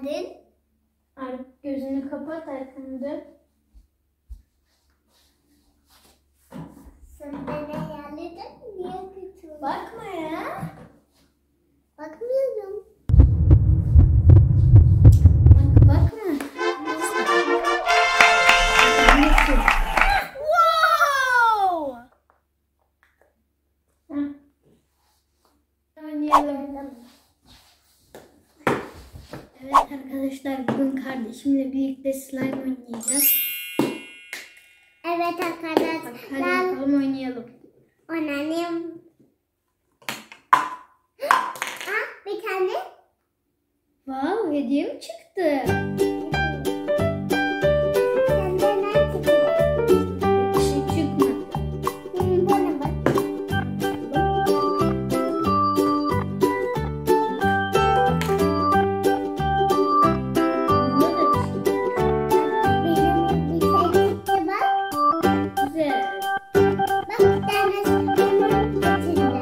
geldin. Gözünü kapat, arkanı dön. Sen beni hayalledin. Niye götürdün? Bakma ya. Bakmıyorum. Bakma. Wow! Oynayalım. Evet arkadaşlar, bugün kardeşimle birlikte slime oynayacağız. Evet arkadaşlar. Hadi bakalım oynayalım. Oynayalım. Bir tane. Wow, hediye mi çıktı? Senden ne çıktı? Bir şey çıkmadı. Bana bak. Bunda da bir şey. Benim bir şey çıktı bak. Güzel. Bak bir tane bunun içinde.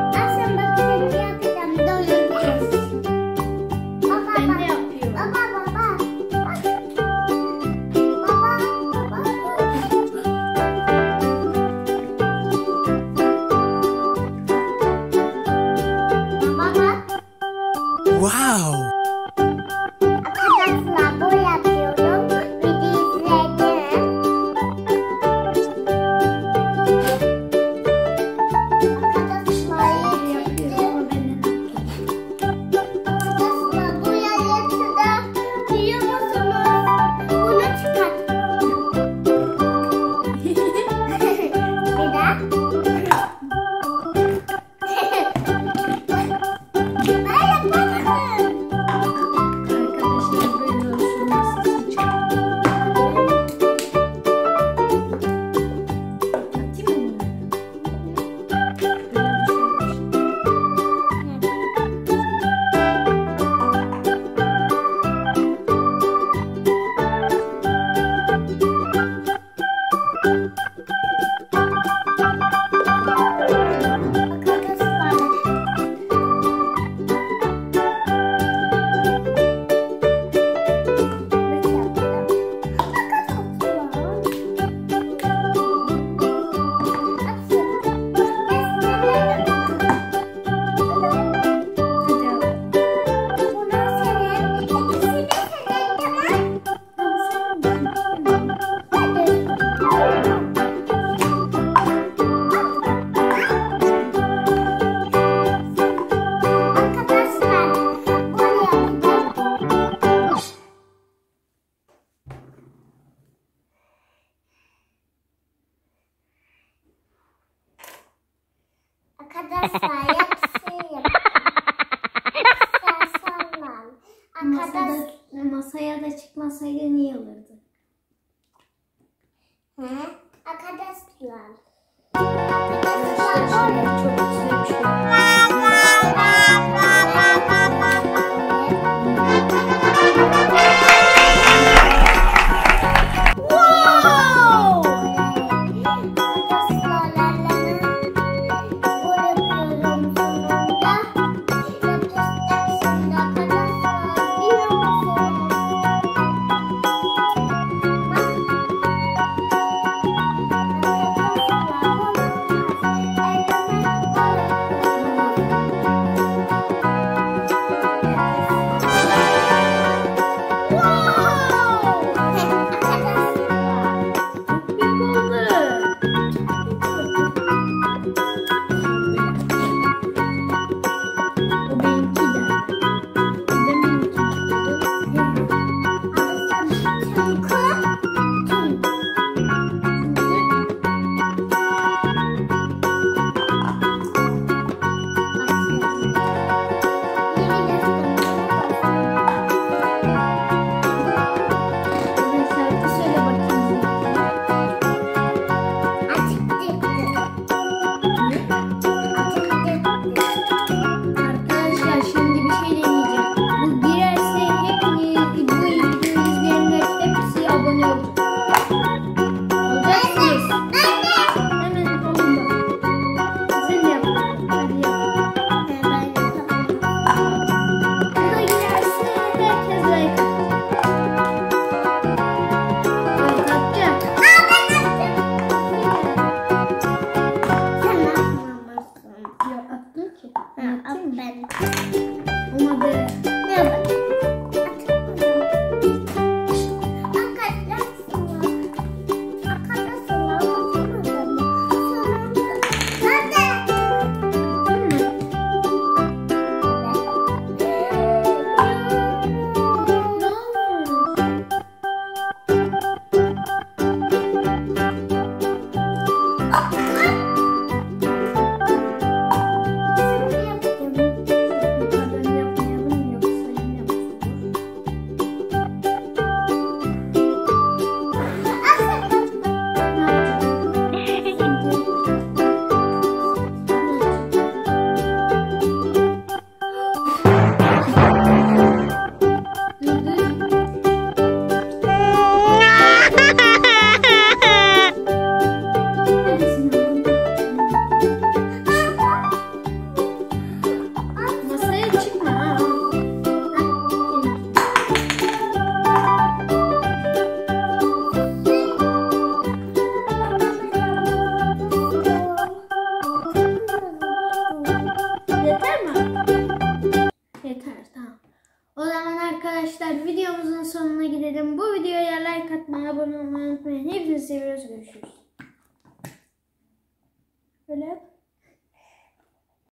Akşam bak seni yapacağım. Doyuracağız. Baba Ben de bak. yapıyorum. Baba. Baba. Baba. Wow! Arkadaşlar bu yapıyorum. Video izledim. Arkadaşlar Yapıyorum ama ben de Arkadaşlar bu yarıda biliyor musunuz? Bunu çıkarttım. Bir daha. Ben yapmadım. arkadaşlar böyle olsun. Nasıl çıkıyor? Atayım mı bunları? Böyle düşürmüş. Arkadaşlar. Hadi al. Arkadaşlar yapsın. Arkadaşlar. Masaya da çıkmasaydı niye olurdu? Arkadaşlar. Arkadaşlar şimdi çok güzel bir şey. Yukarıdan yapmayalım yoksa yine bozulur. Masaya çıkma ha. Yeter mi? Yeter, tamam. O zaman arkadaşlar videomuzun sonuna gidelim. Bu videoya like atmayı, abone olmayı unutmayın. Hepinizi seviyoruz. Görüşürüz. Böyle yap.